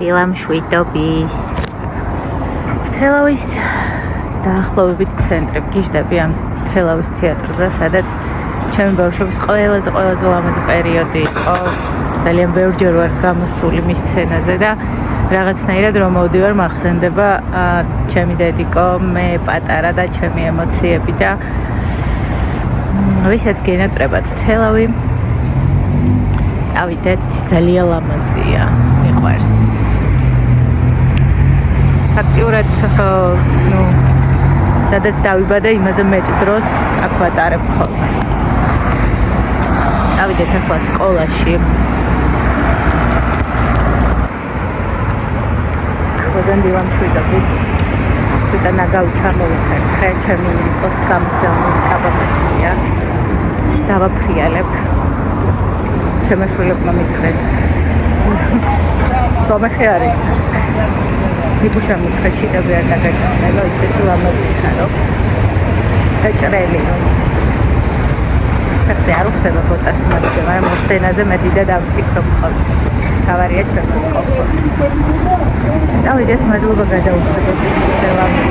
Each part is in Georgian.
დილამშვიდობის თელავის დაახლოებით ცენტრი გიჟდები ამ თელავის თეატრზე, სადაც ჩემი ბავშვობის ყველაზე ლამაზი პერიოდი იყო. ძალიან ბევრჯერ ვარ გამოსული მის სცენაზე და რაღაცნაირად რომ მოვდივარ მახსენდება ჩემი დედიკო, მე პატარა და ჩემი ემოციები და ვისაც გენატრებათ თელავი წავიდეთ, ძალიან ლამაზია, მიყვარს. ფაქტიურად სადაც დავიბადე, იმაზე მეტ დროს აქ ვატარებ ხოლმე. წავიდეთ ახლა სკოლაში. ახლა დილამშვიდობის ცოტა ნაგავი ჩამოვიფერხე, ჩემი ნიკოს გამგზავნილი კაბანაცია. დავაფრიალებ. შემაშვილებმა მითხრეთ. სომეხი არის. ნიკუშა მითხრეთ, ჩიტები არ დაგაჩნდება, ისეთი ლამაზი ხარო. დაჭრელი. ფეხზე არ უხდება ბოტას მაგაზე, მაგრამ მოხდენაზე მე დიდად ავფიქრობ ხოლმე. თავარია ჩემთვის კომფორტი. წავიდეთ, მადლობა გადაუხადოთ თელავის.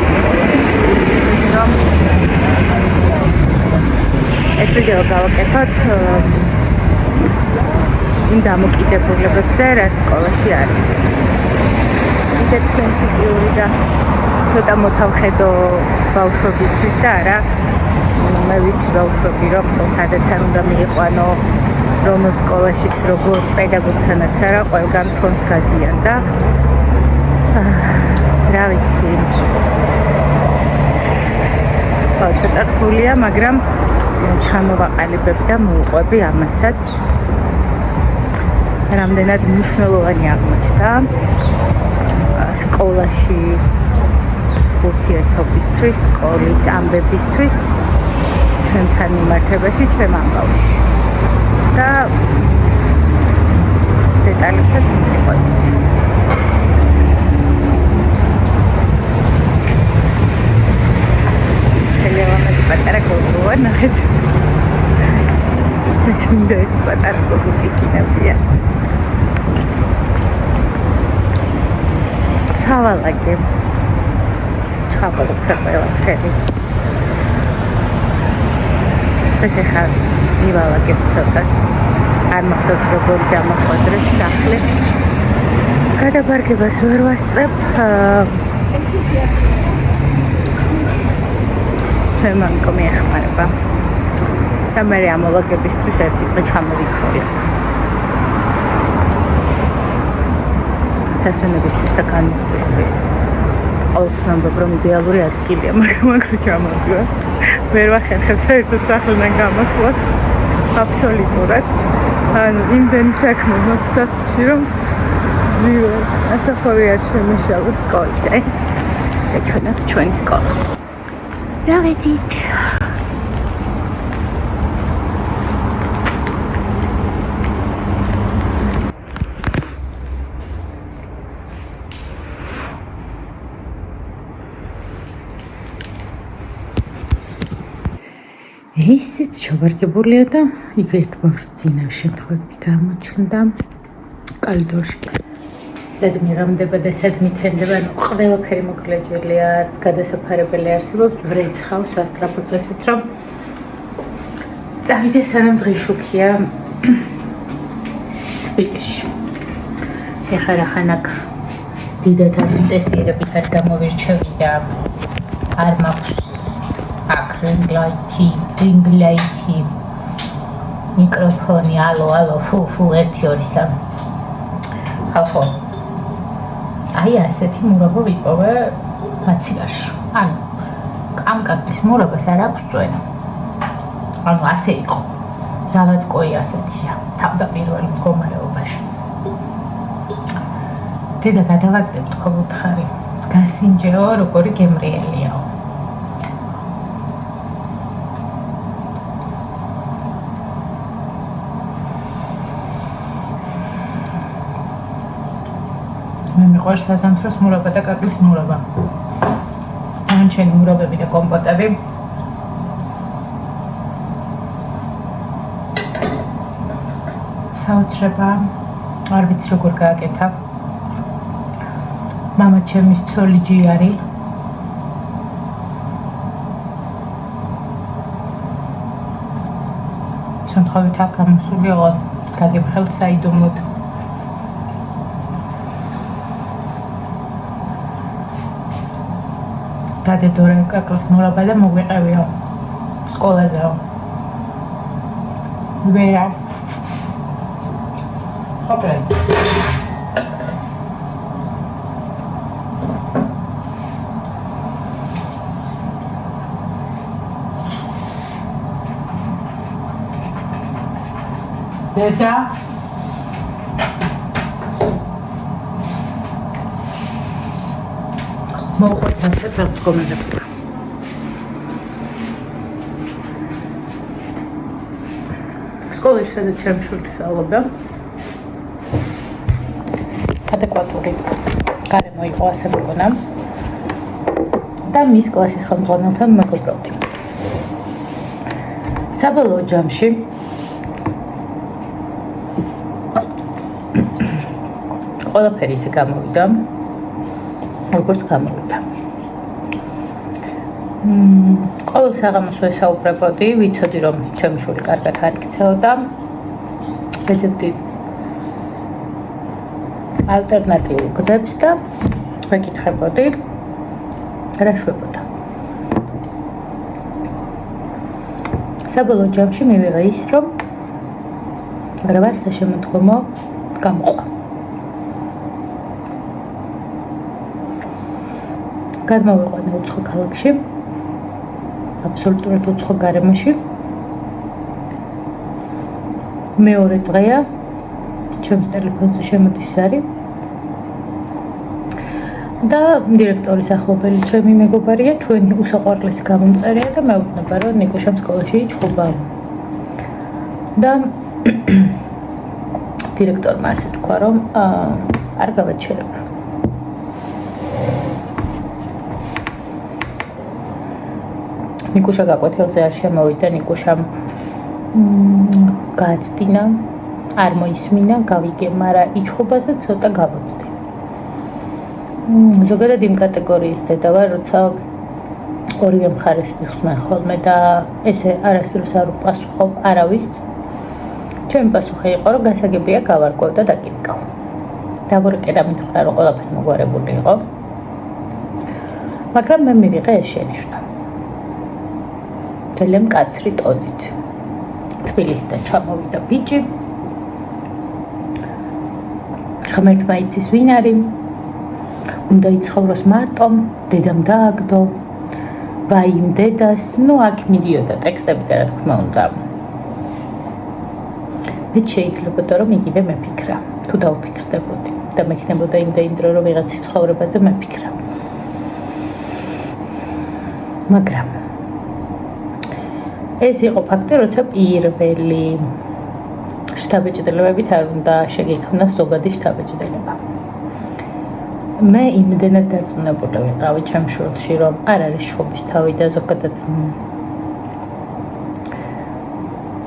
ეს ვიდეო გავაკეთოთ იმ დამოკიდებულებებზე, რაც სკოლაში არის. ისეთ სენსიტიური და ცოტა მოთავხედო ბავშვებისთვის და არა მე ვიცი ბავშვები რომ სადაც არ უნდა მიიყვანო რომ სკოლაშიც როგორ პედაგოგთანაც არა ყველგან თონს გადიან და რა ვიცი ცოტა რთულია, მაგრამ ჩამოვაყალიბებ და მოვყვები ამასაც. რამდენად მნიშვნელოვანი აღმოჩნდა სკოლაში ურთიერთობისთვის, სკოლის ამბებისთვის, ჩემთან მიმართებაში, ჩემ ამბავში. და დეტალებსაც მივიყვებით. ლამაზი პატარა გოგოა, ნახეთ. მინდა ერთ პატარა გოგო კიკინებია. ჩავალაგე. ჩავალაგე ყველაფერი. ესე ხარ მივალაგებ ცოტას. არ მახსოვს როგორ დამახვედრე სახლი. გადაბარგებას ვერ ვასწრებ. ჩემ მამიკო მიეხმარება. და მე ამოვაგებისთვის ერთი დღე ჩამოვიქროლე. დასვენებისთვის და განმტკიცებისთვის. აუცილებლად რომ იდეალური ადგილია, მაგრამ აქ ჩამოვივა. ვერ ვახერხებ საერთოდ სახლიდან გამოსვლას. აბსოლუტურად. ანუ იმდენი საქმე მაქვს სახლში, რომ ზივე ასაფარი არ შემეშალა სკოლაზე. და ჩვენაც ჩვენი სკოლა. დავედით. ისიც ჩავარგებულია და იქ ერთ ბავშვს წინავ შემთხვევით გამოჩნდა კალიდორში. სად მიღამდება და სად მითენდება, ყველაფერი მოკლეჯელია, არც გადასაფარებელი არსებობს, ვრეცხავს სასწრაფო წესით, რომ წავიდე სანამ დღეშუქია თბილისში. ეხლა რახან აქ დიდად წესიერებით არ გამოვირჩევი და არ მაქვს აქ რინგლაითი, მიკროფონი, ალო, ფუ, 1 2 3. ხალხო, აი ასეთი მურაბო ვიპოვე მაცივარში. ანუ ამ კაკლის მურაბას არ აქვს წვენა. ანუ ასე იყო. ზავადკოი ასეთია, თავდაპირველ მდგომარეობაში. დედა გადავაგდებთ ხო ვუთხარი. გასინჯეო, როგორი გემრიელიაო. მე მიყვარს სასამთროს მურაბა და კაკლის მურაბა. ანჩენი მურაბები და კომპოტები. საოცრება, არ ვიცი როგორ გააკეთა. მამა ჩემის ცოლი ჯიარი. შემთხვევით აქ გამოსული ვარ, გადმხელ საიდუმლოდ. გადედორე კაკლის მორაბა და მოგვიყევიო სკოლაზეო. ვერა. ოკეი. დედა მოუყვეთ ასე ფერმკომენებია. სკოლაში სადაც ჩემი შვილი სწავლობდა, ადეკვატური გარემო იყო, ასე მეგონა და მის კლასის ხელმძღვანელთან მეგობრობდი. საბოლოო ჯამში ყველაფერი ისე გამოვიდა, როგორც გამოვიდა. ყოველ საღამოს ვესაუბრებოდი, ვიცოდი რომ ჩემი შვილი კარგად არ იქცეოდა. ვეძებდი ალტერნატიულ გზებს და ვეკითხებოდი რა შვებოდა. საბოლოო ჯამში მივიღე ის, რომ 8 საშემოდგომო გამოყვა. გადმოვიყვანე უცხო ქალაქში, აბსოლუტურად უცხო გარემოში. მეორე დღეა ჩემს ტელეფონზე შემოდის ზარი და დირექტორის ახლობელი ჩემი მეგობარია, ჩვენი უსაყვარლესი გამომწერია და მეუბნება, რომ ნიკუშამ სკოლაში ჩხუბა. და დირექტორმა ასე თქვა, რომ არ გავაჩერებ. ნიკუშა გაკვეთილზე არ შემოვიდა, ნიკუშამ გააცდინა, არ მოისმინა, გავიგე, მაგრამ იჩხუბაზე ცოტა გავოცდი. ზოგადად იმ კატეგორიის დედა ვარ, როცა ორივე მხარეს მიხსნა ხოლმე და ესე არასდროს არ უპასუხობ არავის. ჩემი პასუხი იყო, რომ გასაგებია გავარკვევ და დაკიდკავ. დავურეკე და მითხრა, რომ ყველაფერი მოგვარებული იყო. მაგრამ მე მივიღე ეს შენიშვნა. ძალიან მკაცრი ტონით. თბილისიდან ჩამოვიდა ბიჭი. ღმერთმა იცის ვინ არის. უნდა იცხოვროს მარტო, დედამ დააგდო. ვაიმ დედას, აქ მიდიოდა ტექსტები და რა თქმა უნდა. მე შეიძლებოდა რომ იგივე მეფიქრა, თუ დაუფიქრდებოდი და მექნებოდა იმდენი დრო რომ ვიღაცის ცხოვრებაზე მეფიქრა. მაგრამ ეს იყო ფაქტი, როცა პირველი შთაბეჭდილებებით არ უნდა შეგექმნას ზოგადი შთაბეჭდილება. მე იმდენად დარწმუნებული ვიყავი ჩემ შვილში, რომ არ არის შხობის თავი და ზოგადად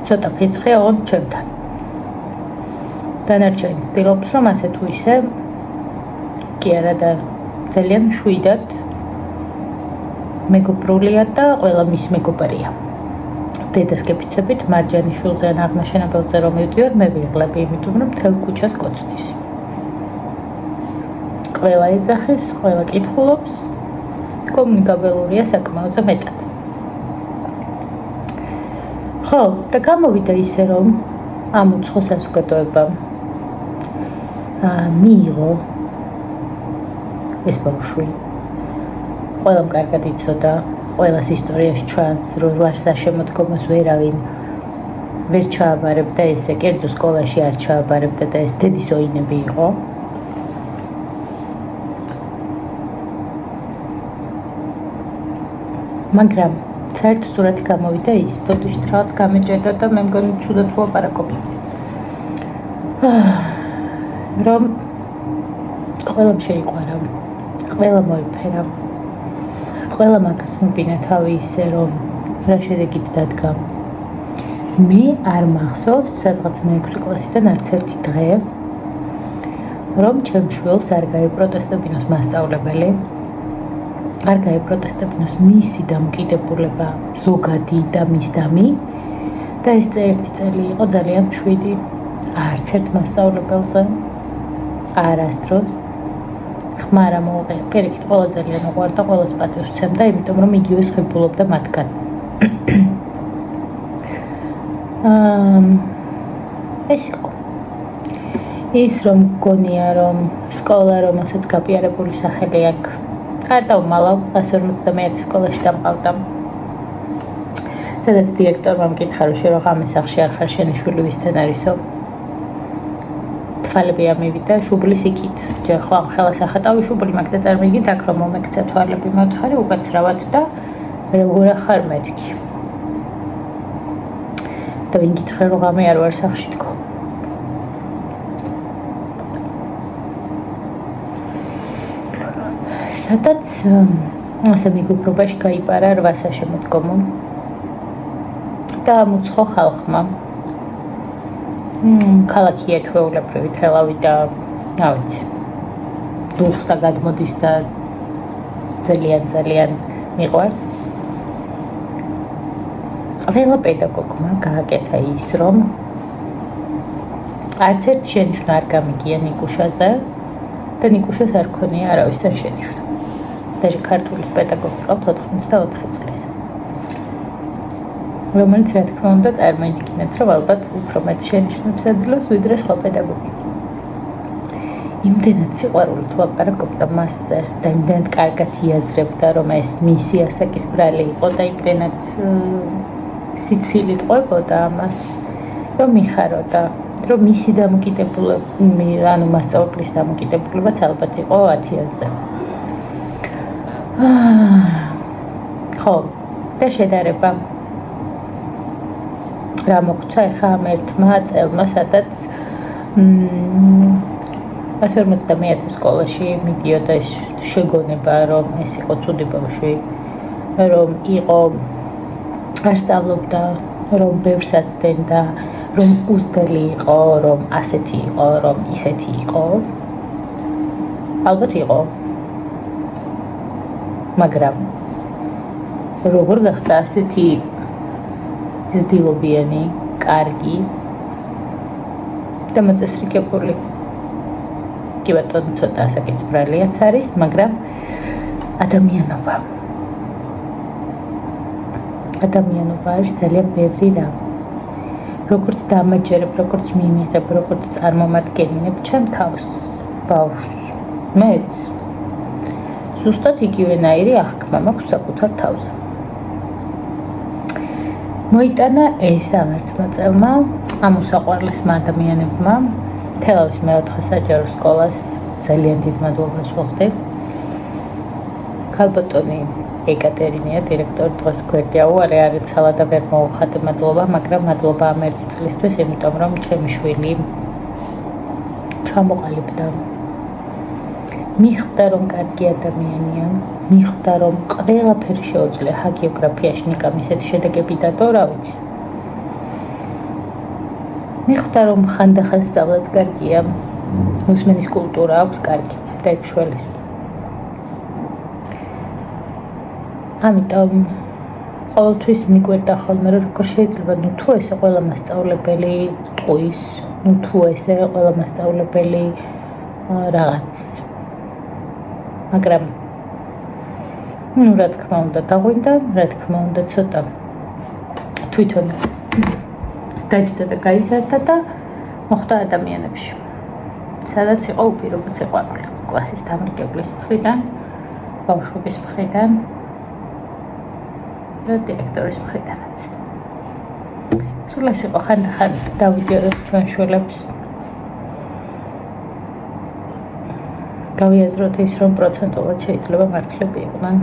ცოტა ფეცხია ოღონდ ჩემთან. დანარჩენი ცდილობს, რომ ასე თუ ისე კი არა და ძალიან შვიდად მეგობრულია და ყველა მის მეგობარია. დედას გეფიცებით მარჯანიშვილზე ან აღმაშენებელზე რომ მივდივარ, მე ვიღლები, იმიტომ რომ მთელ ქუჩას კოცნის. ყველა ეძახის, ყველა კითხულობს, კომუნიკაბელურია საკმაოზე მეტად. ხო, და გამოვიდა ისე, რომ ამ უცხო საზოგადოებამ მიიღო ეს ბავშვი. ყველამ კარგად იცოდა, ყველას ისტორიაში ჩანს, რომ 8 საშემოდგომოს ვერავინ ვერ ჩააბარებდა ესე, კერძო სკოლაში არ ჩააბარებდა და ეს დედის ოინები იყო. მაგრამ საერთო სურათი გამოვიდა ის, ბოდიშით რაღაც გამეჭედა და მე მგონი ცუდად ვაპარაკობ. რომ ყველამ შეიყვარა, ყველა მოიფერა. ყველა მაგას მიბინა თავი ისე, რომ რა შედეგით დადგა. მე არ მახსოვს, სადღაც მე 6 კლასიდან არც ერთი დღე, რომ ჩემ შვილს არ გაეპროტესტებინოს მასწავლებელი, არ გაეპროტესტებინოს მისი დამოკიდებულება ზოგადი და მისდამი და ეს ერთი წელი იყო ძალიან მშვიდი. არც ერთ მასწავლებელზე არასდროს ხმარა მოუღია. პირიქით ყველა ძალიან უყვარდა, ყველას პატივს ვცემდა, იმიტომ რომ იგივე ხიბულობდა მათგან. ეს იყო ის რომ გონია რომ სკოლა რომელსაც გაპიარებული სახელი აქვს არ დავმალავ 151 სკოლაში დამყავდა. სადაც დირექტორმა მკითხა რომ შენ როღამე სახში არ ხარ შენი შვილი ვისთან არისო? თვალები ამივიდა შუბლის იქით. ჯერ ხო ამ ხელას ახატავი შუბლი მაგ და წარმიგით აქ რომ მომექცა თვალები მოთხარი უკაცრავად და როგორ ახარ მეთქი. და ვინ გითხრა როღამე არ ვარ სახში თქო. სადაც ასე მეგობრობაში გაიპარა 8 შემოდგომო და მოცხო ხალხმა. ქალაქია ჩვეულებრივი თელავი და ავიც დუხს და გადმოდის და ძალიან მიყვარს. ყველა პედაგოგმა გააკეთა ის რომ არც ერთ შენიშვნა არ გამიგია ნიკუშაზე და ნიკუშას არ ქონია არავისთან შენიშვნა. даже ქართულის პედაგოგი ყავთ 84 წლის. რომელიც რა თქმა უნდა წარმოიდგინეთ რომ ალბათ უფრო მეტ შენიშვნებს აძლევს ვიდრე სხვა პედაგოგი. იმდენად სიყვარულით ლაპარაკობდა მასზე და იმდენად კარგად იაზრებდა რომ ეს მისი ასაკის ბრალი იყო და იმდენად სიცილით ყვებოდა ამას რომ მიხაროდა რომ მისი დამოკიდებულება ანუ მასწავლებლის დამოკიდებულებაც ალბათ იყო 10-ზე. ხო და შედარება რა მოგვცა ახლა ამ ერთმა წელმა სადაც 151 სკოლაში მიდიოდა შეგონება რომ ეს იყო ცუდი ბავშვი რომ იყო არ სწავლობდა რომ ბევრს აცდენდა რომ უზდელი იყო რომ ასეთი იყო რომ ისეთი იყო ალბათ იყო მაგრამ როგორ გახდა ასეთი ზდილობიანი, კარგი და მოწესრიგებული. კი ბატონო, ცოტა ასაკიც ბრალიაც არის, მაგრამ ადამიანობა არის ძალიან ბევრი რამ. როგორც დამაჯერებ, როგორც მიმიღებ, როგორც წარმომადგენლებ ჩემ თავს, ბავშვს, მეც ზუსტად იგივენაირი აღქმა მაქვს საკუთარ თავზე. მოიტანა ეს ამ ერთმა წელმა ამ უსაყვარლესმა ადამიანებმა თელავის მეოთხე საჯარო სკოლას ძალიან დიდ მადლობას ვუხდი. ქალბატონი ეკატერინია დირექტორი დღეს გვერდია უარი არ ეცალა და ვერ მოუხადე მადლობა, მაგრამ მადლობა ამ ერთი წლისთვის, იმიტომ რომ ჩემი შვილი ჩამოყალიბდა. მიხვდა რომ კარგი ადამიანია, მიხვდა რომ ყველაფერი შეუძლია ჰაგიოგრაფიაში ნიკამ ისეთი შედეგები დადო, რა ვიცი. მიხვდა რომ ხანდახან სწავლაც კარგია, მოსმენის კულტურა აქვს კარგი და ეშველის. ამიტომ ყოველთვის მიკვირდა ხოლმე რომ როგორ შეიძლება თუ ესე ყველა მასწავლებელი ტყუის, თუ ესე ყველა მასწავლებელი რაღაც მაგრამ რა თქმა უნდა დაღვინდა, რა თქმა უნდა ცოტა თვითონ დაჯდა და გაიზარდა და მოხვდა ადამიანებში. სადაც იყო უპირობო სიყვარული კლასის დამრიგებლის მხრიდან, ბავშვების მხრიდან და დირექტორის მხრიდანაც. სულ ეს იყო ხანდახან დავიჯეროთ ჩვენ შვილებს. გავიაზროთ ის რომ პროცენტულად შეიძლება მართლები იყვნენ.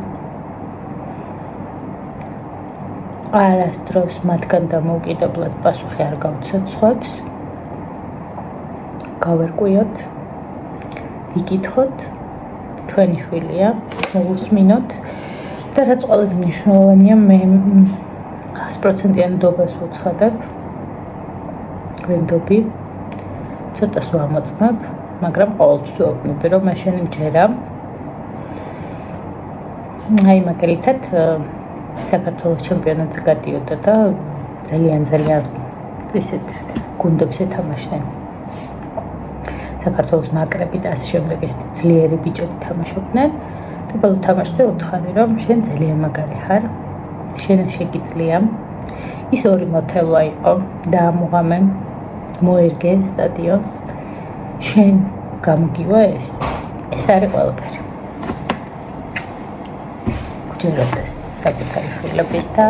არასდროს მათგან დამოუკიდებლად პასუხი არ გავცეთ სხვებს. გავერკვიოთ, ვიკითხოთ, ჩვენი შვილია, მოვუსმინოთ და რაც ყველაზე მნიშვნელოვანია მე 100%-იან ნდობას ვუცხადებ. ვენდობი, ცოტას ვამოწმებ. მაგრამ ყოველთვის ვაკვირდი, რომ მე შენი მჯერა. აი მაგალითად საქართველოს ჩემპიონატზე გადიოდა და ძალიან ისეთ გუნდებზე თამაშდნენ. საქართველოს ნაკრები და ასე შემდეგ ესეთი ძლიერი ბიჭები თამაშობდნენ და ბოლო თამაშზე უთხარი რომ შენ ძალიან მაგარი ხარ, შენ შეგიძლია. ის ორი მოთელვა იყო და ამუღამე მოერგე სტადიონს. შენ გამოგივა ეს არის ყველაფერი. გჯეროდეს საკუთარი შვილების და